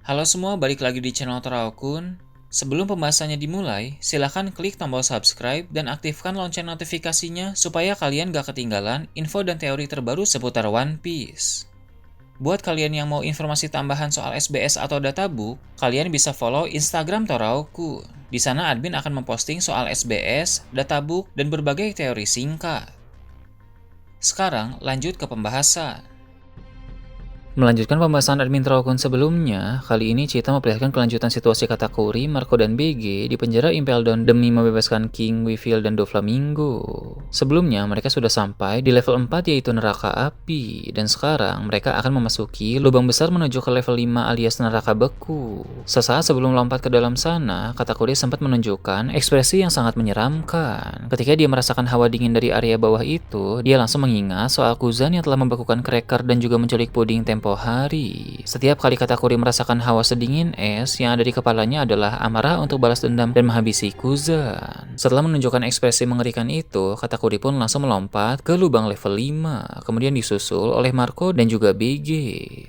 Halo semua, balik lagi di channel Toraokun. Sebelum pembahasannya dimulai, silahkan klik tombol subscribe dan aktifkan lonceng notifikasinya supaya kalian gak ketinggalan info dan teori terbaru seputar One Piece. Buat kalian yang mau informasi tambahan soal SBS atau databook, kalian bisa follow Instagram Toraokun. Di sana admin akan memposting soal SBS, databook, dan berbagai teori singkat. Sekarang lanjut ke pembahasan. Melanjutkan pembahasan admin Toraokun sebelumnya, kali ini Chita memperlihatkan kelanjutan situasi Katakuri, Marco, dan BG di penjara Impel Down demi membebaskan King, Weevil, dan Doflamingo. Sebelumnya, mereka sudah sampai di level 4 yaitu neraka api, dan sekarang mereka akan memasuki lubang besar menuju ke level 5 alias neraka beku. Sesaat sebelum lompat ke dalam sana, Katakuri sempat menunjukkan ekspresi yang sangat menyeramkan. Ketika dia merasakan hawa dingin dari area bawah itu, dia langsung mengingat soal Kuzan yang telah membekukan cracker dan juga menculik puding tempo hari. Setiap kali Katakuri merasakan hawa sedingin es, yang ada di kepalanya adalah amarah untuk balas dendam dan menghabisi Kuzan. Setelah menunjukkan ekspresi mengerikan itu, Katakuri pun langsung melompat ke lubang level 5, kemudian disusul oleh Marco dan juga BG.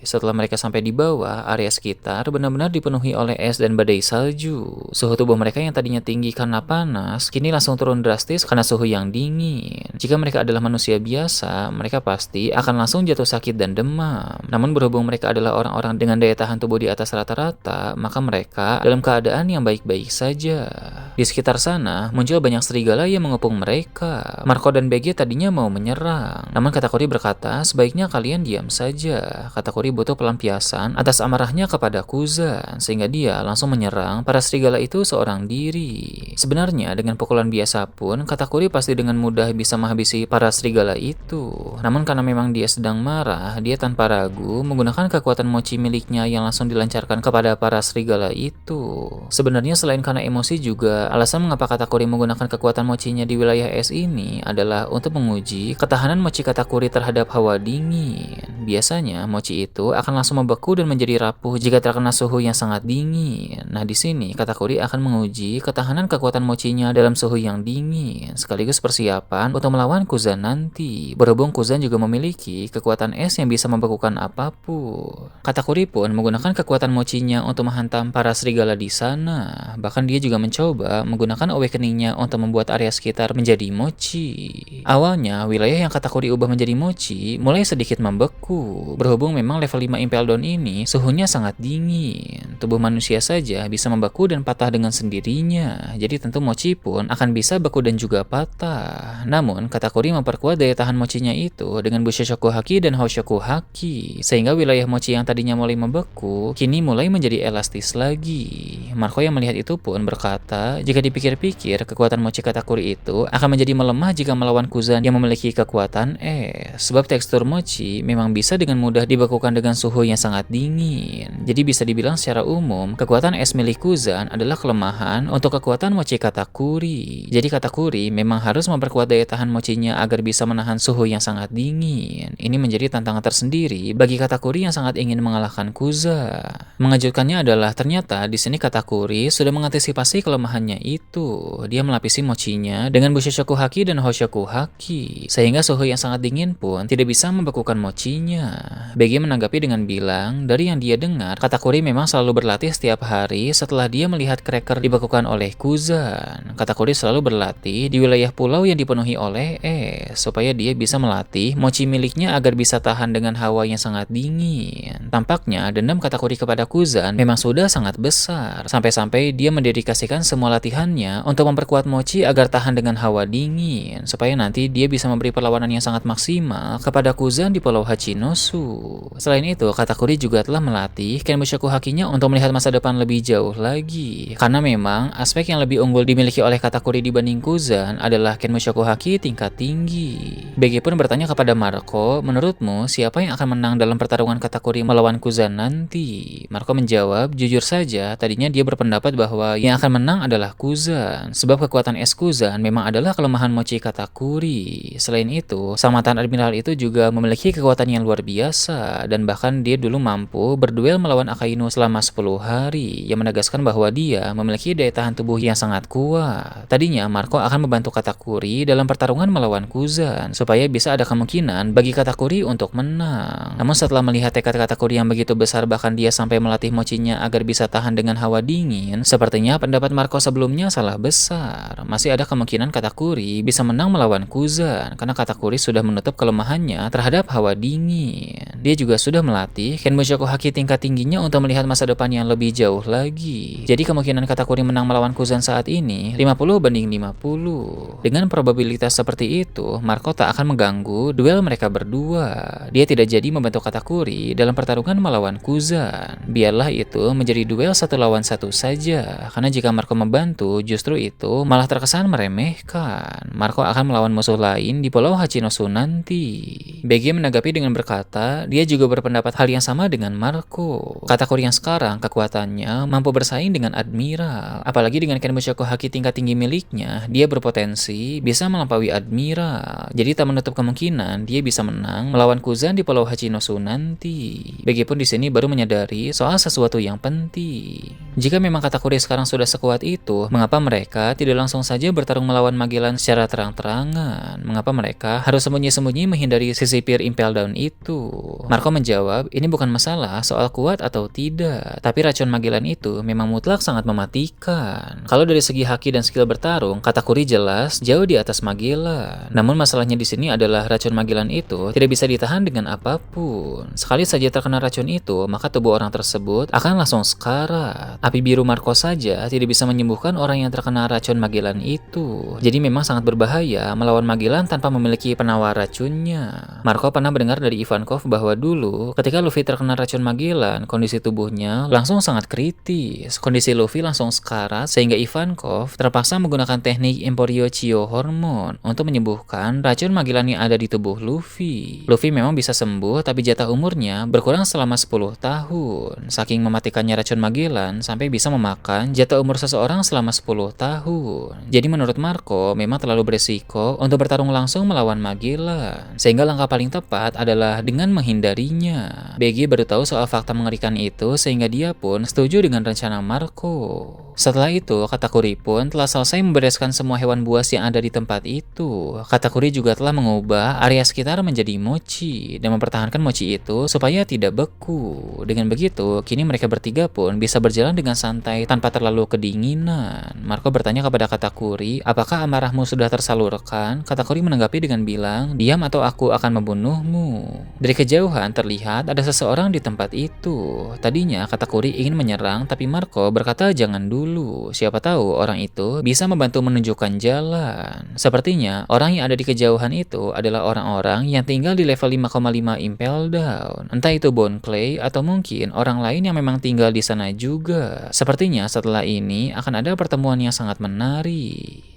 Setelah mereka sampai di bawah, area sekitar benar-benar dipenuhi oleh es dan badai salju. Suhu tubuh mereka yang tadinya tinggi karena panas, kini langsung turun drastis karena suhu yang dingin. Jika mereka adalah manusia biasa, mereka pasti akan langsung jatuh sakit dan demam. Namun berhubung mereka adalah orang-orang dengan daya tahan tubuh di atas rata-rata, maka mereka dalam keadaan yang baik-baik saja. Di sekitar sana, muncul banyak serigala yang mengepung mereka. Marco dan BG tadinya mau menyerang, namun Katakuri berkata, sebaiknya kalian diam saja. Katakuri butuh pelampiasan atas amarahnya kepada Kuzan, sehingga dia langsung menyerang para serigala itu seorang diri. Sebenarnya, dengan pukulan biasa pun, Katakuri pasti dengan mudah bisa menghabisi para serigala itu. Namun karena memang dia sedang marah, dia tanpa ragu menggunakan kekuatan mochi miliknya yang langsung dilancarkan kepada para serigala itu. Sebenarnya selain karena emosi juga, alasan mengapa Katakuri menggunakan kekuatan mochinya di wilayah es ini adalah untuk menguji ketahanan mochi Katakuri terhadap hawa dingin. Biasanya mochi itu akan langsung membeku dan menjadi rapuh jika terkena suhu yang sangat dingin. Nah di sini Katakuri akan menguji ketahanan kekuatan mochinya dalam suhu yang dingin, sekaligus persiapan untuk melawan Kuzan nanti. Berhubung Kuzan juga memiliki kekuatan es yang bisa membekukan apapun. Katakuri pun menggunakan kekuatan mochinya untuk menghantam para serigala di sana. Bahkan dia juga mencoba menggunakan awakeningnya untuk membuat area sekitar menjadi mochi. Awalnya, wilayah yang Katakuri ubah menjadi mochi mulai sedikit membeku. Berhubung memang level 5 Impel Down ini suhunya sangat dingin. Tubuh manusia saja bisa membeku dan patah dengan sendirinya. Jadi tentu mochi pun akan bisa beku dan juga patah. Namun, Katakuri memperkuat daya tahan mochinya itu dengan Bushishoku Haki dan Hoshoku Haki, sehingga wilayah mochi yang tadinya mulai membeku, kini mulai menjadi elastis lagi. Marco yang melihat itu pun berkata, jika dipikir-pikir, kekuatan mochi Katakuri itu akan menjadi melemah jika melawan Kuzan yang memiliki kekuatan es. Sebab tekstur mochi memang bisa dengan mudah dibekukan dengan suhu yang sangat dingin. Jadi bisa dibilang secara umum, kekuatan es milik Kuzan adalah kelemahan untuk kekuatan mochi Katakuri. Jadi Katakuri memang harus memperkuat daya tahan mochinya agar bisa menahan suhu yang sangat dingin. Ini menjadi tantangan tersendiri bagi Katakuri yang sangat ingin mengalahkan Kuzan. Mengejutkannya adalah ternyata di sini Katakuri sudah mengantisipasi kelemahannya itu. Dia melapisi mochinya dengan Bushishoku Haki dan Hoshoku Haki, sehingga suhu yang sangat dingin pun tidak bisa membekukan mochinya. BG menanggapi dengan bilang, dari yang dia dengar, Katakuri memang selalu berlatih setiap hari setelah dia melihat cracker dibekukan oleh Kuzan. Katakuri selalu berlatih di wilayah pulau yang dipenuhi oleh es, supaya dia bisa melatih mochi miliknya agar bisa tahan dengan hawa yang sangat dingin. Tampaknya dendam Katakuri kepada Kuzan memang sudah sangat besar, sampai-sampai dia mendedikasikan semua latihannya untuk memperkuat mochi agar tahan dengan hawa dingin, supaya nanti dia bisa memberi perlawanan yang sangat maksimal kepada Kuzan di Pulau Hachinosu. Selain itu, Katakuri juga telah melatih Kenbushoku Hakinya untuk melihat masa depan lebih jauh lagi, karena memang aspek yang lebih unggul dimiliki oleh Katakuri dibanding Kuzan adalah Kenbushoku Haki tingkat tinggi. BG pun bertanya kepada Marco, menurutmu siapa yang akan menang dalam pertarungan Katakuri melawan Kuzan nanti? Marco menjawab, jujur saja, tadinya dia berpendapat bahwa yang akan menang adalah Kuzan, sebab kekuatan es Kuzan memang adalah kelemahan mochi Katakuri. Selain itu, sang mantan admiral itu juga memiliki kekuatan yang luar biasa, dan bahkan dia dulu mampu berduel melawan Akainu selama 10 hari, yang menegaskan bahwa dia memiliki daya tahan tubuh yang sangat kuat. Tadinya Marco akan membantu Katakuri dalam pertarungan melawan Kuzan, supaya bisa ada kemungkinan bagi Katakuri untuk menang. Namun setelah melihat tekad Katakuri yang begitu besar, bahkan dia sampai melatih mochinya agar bisa tahan dengan hawa dingin, sepertinya pendapat Marco sebelumnya salah besar. Masih ada kemungkinan Katakuri bisa menang melawan Kuzan, karena Katakuri sudah menutup kelemahannya terhadap hawa dingin. Dia juga sudah melatih Kenmushoku Haki tingkat tingginya untuk melihat masa depan yang lebih jauh lagi. Jadi kemungkinan Katakuri menang melawan Kuzan saat ini 50-50. Dengan probabilitas seperti itu, Marco tak akan mengganggu duel mereka berdua. Dia tidak jadi membantu Katakuri dalam pertarungan melawan Kuzan. Biarlah itu menjadi duel 1 lawan 1 saja, karena jika Marco membantu, justru itu malah terkesan meremehkan. Marco akan melawan musuh lain di Pulau Hachinosu nanti. BG menanggapi dengan berkata, dia juga berpendapat hal yang sama dengan Marco. Katakuri yang sekarang kekuatannya mampu bersaing dengan Admiral, apalagi dengan Kenmushoku Haki tingkat tinggi miliknya, dia berpotensi bisa melampaui Admiral. Jadi tak menutup kemungkinan dia bisa menang melawan Kuzan di Pulau Hachinosu nanti. BG pun di sini baru menyadari soal sesuatu yang penting. Jika memang Katakuri sekarang sudah sekuat itu, mengapa mereka tidak langsung saja bertarung melawan Magellan secara terang-terangan? Mengapa mereka harus sembunyi-sembunyi menghindari sisi Peer Impel Down itu? Marco menjawab, ini bukan masalah soal kuat atau tidak, tapi racun Magellan itu memang mutlak sangat mematikan. Kalau dari segi haki dan skill bertarung, Katakuri jelas jauh di atas Magellan. Namun masalahnya di sini adalah racun Magellan itu tidak bisa ditahan dengan apapun. Sekali saja terkena racun itu, maka tubuh orang tersebut akan langsung sekarat. Api biru Marco saja tidak bisa menyembuhkan orang yang terkena racun Magellan itu. Jadi memang sangat berbahaya melawan Magellan tanpa memiliki penawar racunnya. Marco pernah mendengar dari Ivankov bahwa dulu ketika Luffy terkena racun Magellan, kondisi tubuhnya langsung sangat kritis. Kondisi Luffy langsung sekarat sehingga Ivankov terpaksa menggunakan teknik Emporio Chio Hormone untuk menyembuhkan racun Magellan yang ada di tubuh Luffy. Luffy memang bisa sembuh, tapi jatah umurnya berkurang selama 10 tahun. Saking mematikannya racun Magellan sampai bisa memakan jatah umur seseorang selama 10 tahun. Jadi menurut Marco memang terlalu beresiko untuk bertarung langsung melawan Magellan, sehingga langkah paling tepat adalah dengan menghindarinya. BG baru tahu soal fakta mengerikan itu sehingga dia pun setuju dengan rencana Marco. Setelah itu, Katakuri pun telah selesai membereskan semua hewan buas yang ada di tempat itu. Katakuri juga telah mengubah area sekitar menjadi mochi dan mempertahankan mochi itu supaya tidak beku. Dengan begitu, kini mereka bertiga pun bisa berjalan dengan santai tanpa terlalu kedinginan. Marco bertanya kepada Katakuri, apakah amarahmu sudah tersalurkan? Katakuri menanggapi dengan bilang, diam atau aku akan membunuhmu. Dari kejauhan terlihat ada seseorang di tempat itu. Tadinya Katakuri ingin menyerang, tapi Marco berkata jangan dulu. Siapa tahu orang itu bisa membantu menunjukkan jalan. Sepertinya orang yang ada di kejauhan itu adalah orang-orang yang tinggal di level 5,5 Impel Down. Entah itu Bone Clay atau mungkin orang lain yang memang tinggal di sana juga. Sepertinya setelah ini akan ada pertemuan yang sangat menarik.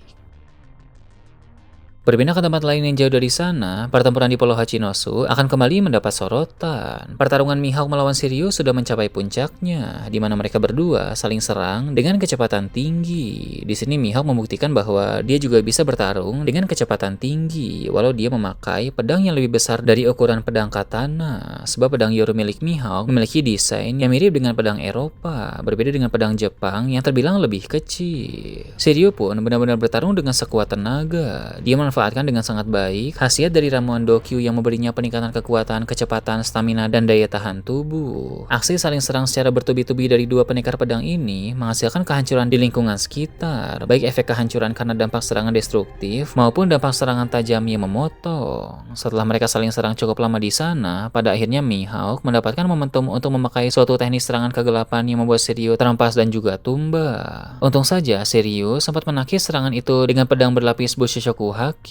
Berpindah ke tempat lain yang jauh dari sana, pertempuran di Pulau Hachinosu akan kembali mendapat sorotan. Pertarungan Mihawk melawan Shiryu sudah mencapai puncaknya, di mana mereka berdua saling serang dengan kecepatan tinggi. Di sini Mihawk membuktikan bahwa dia juga bisa bertarung dengan kecepatan tinggi, walau dia memakai pedang yang lebih besar dari ukuran pedang katana. Sebab pedang Yoru milik Mihawk memiliki desain yang mirip dengan pedang Eropa, berbeda dengan pedang Jepang yang terbilang lebih kecil. Shiryu pun benar-benar bertarung dengan sekuat tenaga. Dia manfaatkan dengan sangat baik khasiat dari ramuan Dokyu yang memberinya peningkatan kekuatan, kecepatan, stamina, dan daya tahan tubuh. Aksi saling serang secara bertubi-tubi dari dua pendekar pedang ini menghasilkan kehancuran di lingkungan sekitar, baik efek kehancuran karena dampak serangan destruktif maupun dampak serangan tajam yang memotong. Setelah mereka saling serang cukup lama di sana, pada akhirnya Mihawk mendapatkan momentum untuk memakai suatu teknik serangan kegelapan yang membuat Shiryu terhempas dan juga tumbang. Untung saja Shiryu sempat menakis serangan itu dengan pedang berlapis Bushishoku Haki,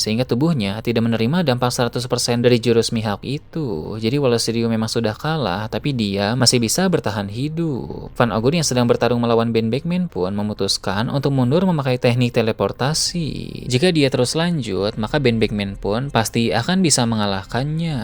sehingga tubuhnya tidak menerima dampak 100% dari jurus Mihawk itu. Jadi walau Shiryu memang sudah kalah, tapi dia masih bisa bertahan hidup. Van Ogun yang sedang bertarung melawan Ben Beckman pun memutuskan untuk mundur memakai teknik teleportasi. Jika dia terus lanjut, maka Ben Beckman pun pasti akan bisa mengalahkannya.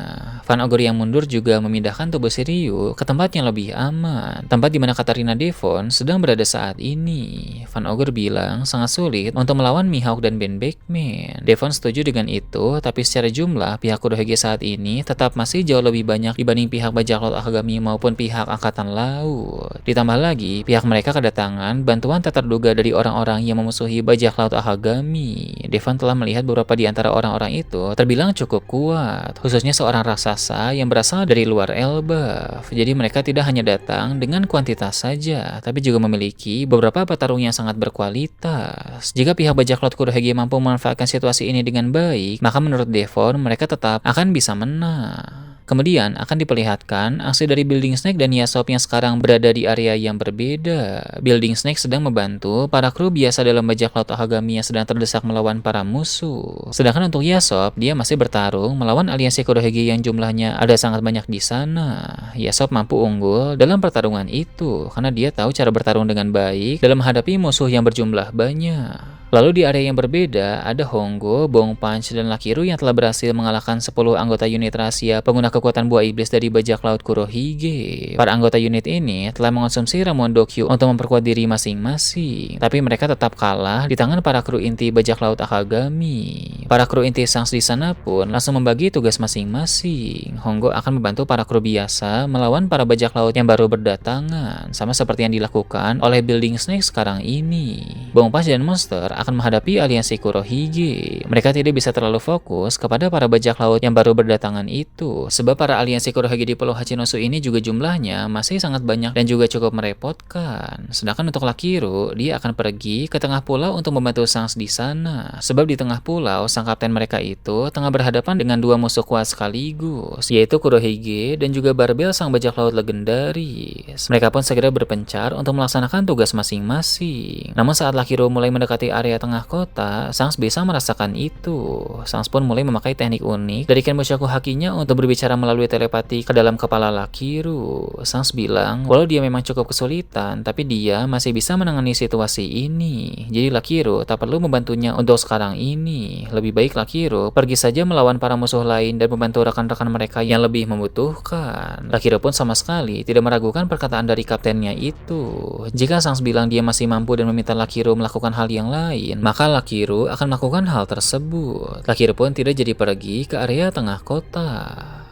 Van Ogun yang mundur juga memindahkan tubuh Shiryu ke tempat yang lebih aman, tempat di mana Katarina Devon sedang berada saat ini. Van Ogun bilang sangat sulit untuk melawan Mihawk dan Ben Beckman. Devon setuju dengan itu, tapi secara jumlah pihak Kurohige saat ini tetap masih jauh lebih banyak dibanding pihak bajak laut Akagami maupun pihak Angkatan Laut. Ditambah lagi, pihak mereka kedatangan bantuan tak terduga dari orang-orang yang memusuhi bajak laut Akagami. Devon telah melihat beberapa di antara orang-orang itu terbilang cukup kuat, khususnya seorang raksasa yang berasal dari luar Elbaf. Jadi mereka tidak hanya datang dengan kuantitas saja, tapi juga memiliki beberapa petarung yang sangat berkualitas. Jika pihak bajak laut Kurohige mampu memanfaatkan situasi ini dengan baik, maka menurut Devon mereka tetap akan bisa menang. Kemudian akan diperlihatkan aksi dari Building Snake dan Yasop yang sekarang berada di area yang berbeda. Building Snake sedang membantu para kru biasa dalam bajak laut Akagami yang sedang terdesak melawan para musuh. Sedangkan untuk Yasop, dia masih bertarung melawan aliansi Kurohige yang jumlahnya ada sangat banyak di sana. Yasop mampu unggul dalam pertarungan itu karena dia tahu cara bertarung dengan baik dalam menghadapi musuh yang berjumlah banyak. Lalu di area yang berbeda, ada Hongo, Bong Punch, dan Lakiru yang telah berhasil mengalahkan 10 anggota unit rahasia pengguna kekuatan buah iblis dari bajak laut Kurohige. Para anggota unit ini telah mengonsumsi ramuan Dokyu untuk memperkuat diri masing-masing, tapi mereka tetap kalah di tangan para kru inti bajak laut Akagami. Para kru inti Sangs di sana pun langsung membagi tugas masing-masing. Hongo akan membantu para kru biasa melawan para bajak laut yang baru berdatangan, sama seperti yang dilakukan oleh Building Snake sekarang ini. Bong Punch dan Monster akan menghadapi aliansi Kurohige. Mereka tidak bisa terlalu fokus kepada para bajak laut yang baru berdatangan itu, sebab para aliansi Kurohige di Pulau Hachinosu ini juga jumlahnya masih sangat banyak dan juga cukup merepotkan. Sedangkan untuk Lakiru, dia akan pergi ke tengah pulau untuk membantu Sangs di sana, sebab di tengah pulau sang kapten mereka itu tengah berhadapan dengan dua musuh kuat sekaligus, yaitu Kurohige dan juga Barbel sang bajak laut legendaris. Mereka pun segera berpencar untuk melaksanakan tugas masing-masing. Namun saat Lakiru mulai mendekati area tengah kota, Sangs bisa merasakan itu. Sangs pun mulai memakai teknik unik dari Kenmushoku Hakinya untuk berbicara melalui telepati ke dalam kepala Lakiru. Sangs bilang walau dia memang cukup kesulitan, tapi dia masih bisa menangani situasi ini. Jadi Lakiru tak perlu membantunya untuk sekarang ini. Lebih baik Lakiru pergi saja melawan para musuh lain dan membantu rekan-rekan mereka yang lebih membutuhkan. Lakiru pun sama sekali tidak meragukan perkataan dari kaptennya itu. Jika Sangs bilang dia masih mampu dan meminta Lakiru melakukan hal yang lain, maka Lakiru akan melakukan hal tersebut. Lakiru pun tidak jadi pergi ke area tengah kota.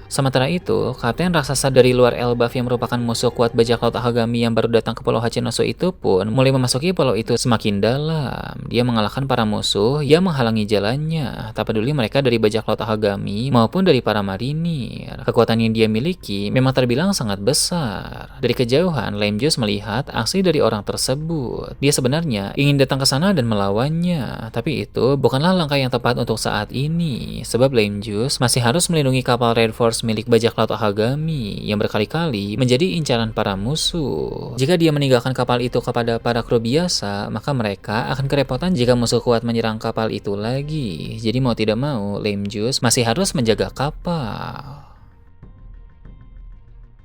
Sementara itu, kapten raksasa dari luar Elbaf yang merupakan musuh kuat bajak laut Akagami yang baru datang ke Pulau Hachinosu itu pun mulai memasuki pulau itu semakin dalam. Dia mengalahkan para musuh yang menghalangi jalannya, tak peduli mereka dari bajak laut Akagami maupun dari para marinir. Kekuatan yang dia miliki memang terbilang sangat besar. Dari kejauhan, Lemjus melihat aksi dari orang tersebut. Dia sebenarnya ingin datang ke sana dan melawannya, tapi itu bukanlah langkah yang tepat untuk saat ini, sebab Lemjus masih harus melindungi kapal Red Force milik bajak laut Akagami yang berkali-kali menjadi incaran para musuh. Jika dia meninggalkan kapal itu kepada para kru biasa, maka mereka akan kerepotan jika musuh kuat menyerang kapal itu lagi. Jadi mau tidak mau, Lemjus masih harus menjaga kapal.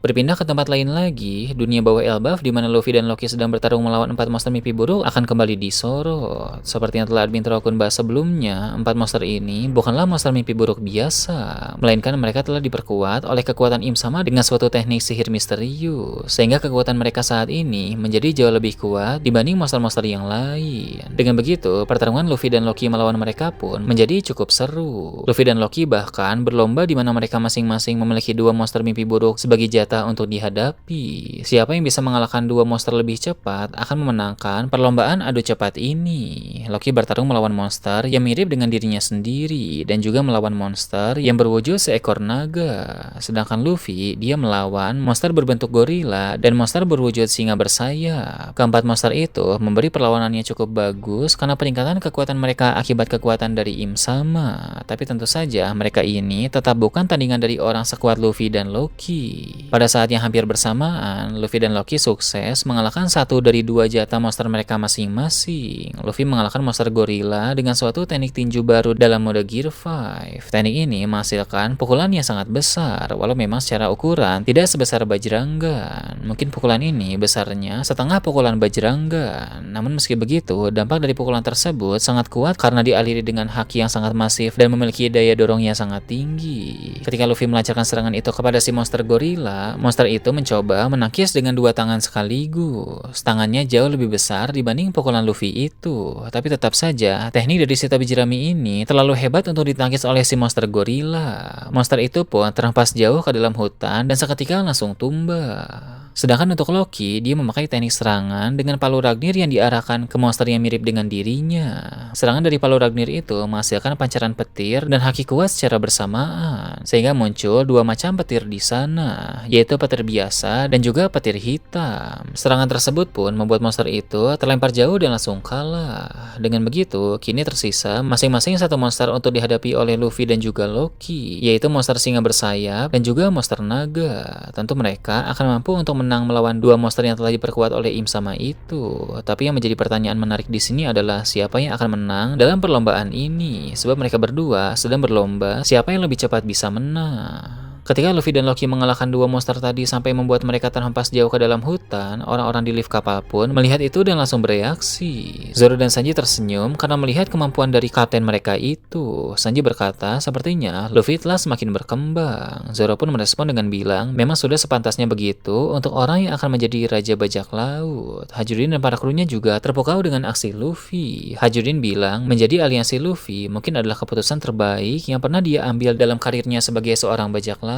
Berpindah ke tempat lain lagi, dunia bawah Elbaf di mana Luffy dan Loki sedang bertarung melawan 4 monster mimpi buruk akan kembali disorot. Seperti yang telah admin Terokun bahas sebelumnya, 4 monster ini bukanlah monster mimpi buruk biasa, melainkan mereka telah diperkuat oleh kekuatan Im Sama dengan suatu teknik sihir misterius, sehingga kekuatan mereka saat ini menjadi jauh lebih kuat dibanding monster-monster yang lain. Dengan begitu, pertarungan Luffy dan Loki melawan mereka pun menjadi cukup seru. Luffy dan Loki bahkan berlomba di mana mereka masing-masing memiliki 2 monster mimpi buruk sebagai jatah untuk dihadapi. Siapa yang bisa mengalahkan 2 monster lebih cepat akan memenangkan perlombaan adu cepat ini. Loki bertarung melawan monster yang mirip dengan dirinya sendiri dan juga melawan monster yang berwujud seekor naga. Sedangkan Luffy, dia melawan monster berbentuk gorila dan monster berwujud singa bersayap. Keempat monster itu memberi perlawanannya cukup bagus karena peningkatan kekuatan mereka akibat kekuatan dari Im Sama. Tapi tentu saja mereka ini tetap bukan tandingan dari orang sekuat Luffy dan Loki. Pada saat yang hampir bersamaan, Luffy dan Loki sukses mengalahkan 1 dari 2 jatah monster mereka masing-masing. Luffy mengalahkan monster gorila dengan suatu teknik tinju baru dalam mode Gear 5. Teknik ini menghasilkan pukulan yang sangat besar, walau memang secara ukuran tidak sebesar Bajrangan. Mungkin pukulan ini besarnya setengah pukulan Bajrangan. Namun meski begitu, dampak dari pukulan tersebut sangat kuat karena dialiri dengan haki yang sangat masif dan memiliki daya dorong yang sangat tinggi. Ketika Luffy melancarkan serangan itu kepada si monster gorila, monster itu mencoba menangkis dengan dua tangan sekaligus. Tangannya jauh lebih besar dibanding pukulan Luffy itu. Tapi tetap saja, teknik dari si tobi jerami ini terlalu hebat untuk ditangkis oleh si monster gorila. Monster itu pun terhempas jauh ke dalam hutan dan seketika langsung tumbang. Sedangkan untuk Loki, dia memakai teknik serangan dengan palu Ragnir yang diarahkan ke monster yang mirip dengan dirinya. Serangan dari palu Ragnir itu menghasilkan pancaran petir dan haki kuat secara bersamaan, sehingga muncul dua macam petir di sana, yaitu petir biasa dan juga petir hitam. Serangan tersebut pun membuat monster itu terlempar jauh dan langsung kalah. Dengan begitu, kini tersisa masing-masing satu monster untuk dihadapi oleh Luffy dan juga Loki, yaitu monster singa bersayap dan juga monster naga. Tentu mereka akan mampu untuk menang melawan dua monster yang telah diperkuat oleh Im Sama itu. Tapi yang menjadi pertanyaan menarik di sini adalah siapa yang akan menang dalam perlombaan ini, sebab mereka berdua sedang berlomba siapa yang lebih cepat bisa menang. Ketika Luffy dan Loki mengalahkan dua monster tadi sampai membuat mereka terhempas jauh ke dalam hutan, orang-orang di lift kapal pun melihat itu dan langsung bereaksi. Zoro dan Sanji tersenyum karena melihat kemampuan dari kapten mereka itu. Sanji berkata, sepertinya Luffy telah semakin berkembang. Zoro pun merespon dengan bilang, memang sudah sepantasnya begitu untuk orang yang akan menjadi Raja Bajak Laut. Hajurin dan para krunya juga terpukau dengan aksi Luffy. Hajurin bilang, menjadi aliansi Luffy mungkin adalah keputusan terbaik yang pernah dia ambil dalam karirnya sebagai seorang bajak laut.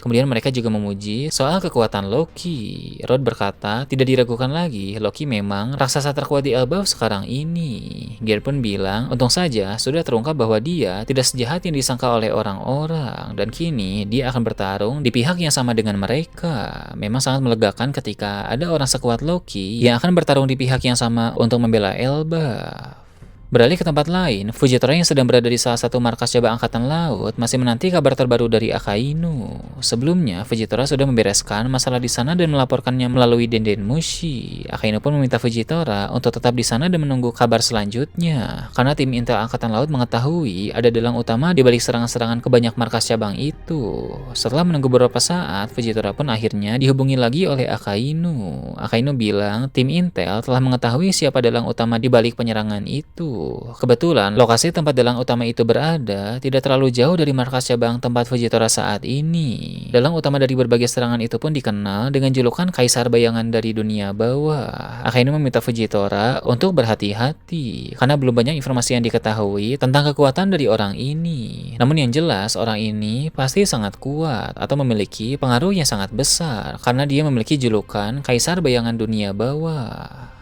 Kemudian mereka juga memuji soal kekuatan Loki. Rod berkata, tidak diragukan lagi, Loki memang raksasa terkuat di Elbaf sekarang ini. Gear pun bilang, untung saja sudah terungkap bahwa dia tidak sejahat yang disangka oleh orang-orang, dan kini dia akan bertarung di pihak yang sama dengan mereka. Memang sangat melegakan ketika ada orang sekuat Loki yang akan bertarung di pihak yang sama untuk membela Elbaf. Beralih ke tempat lain, Fujitora yang sedang berada di salah satu markas cabang angkatan laut masih menanti kabar terbaru dari Akainu. Sebelumnya, Fujitora sudah membereskan masalah di sana dan melaporkannya melalui Denden Mushi. Akainu pun meminta Fujitora untuk tetap di sana dan menunggu kabar selanjutnya, karena tim intel angkatan laut mengetahui ada dalang utama di balik serangan-serangan ke banyak markas cabang itu. Setelah menunggu beberapa saat, Fujitora pun akhirnya dihubungi lagi oleh Akainu. Akainu bilang tim intel telah mengetahui siapa dalang utama di balik penyerangan itu. Kebetulan, lokasi tempat dalang utama itu berada tidak terlalu jauh dari markas cabang tempat Fujitora saat ini. Dalang utama dari berbagai serangan itu pun dikenal dengan julukan Kaisar Bayangan dari dunia bawah. Akainu meminta Fujitora untuk berhati-hati, karena belum banyak informasi yang diketahui tentang kekuatan dari orang ini. Namun yang jelas, orang ini pasti sangat kuat atau memiliki pengaruh yang sangat besar, karena dia memiliki julukan Kaisar Bayangan dunia bawah.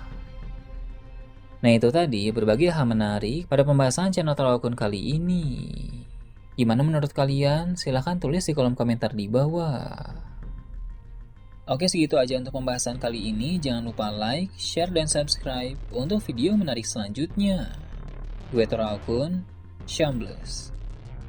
Nah itu tadi berbagai hal menarik pada pembahasan channel Taraokun kali ini. Gimana menurut kalian? Silahkan tulis di kolom komentar di bawah. Oke, segitu aja untuk pembahasan kali ini. Jangan lupa like, share, dan subscribe untuk video menarik selanjutnya. Gue Taraokun, Shambles.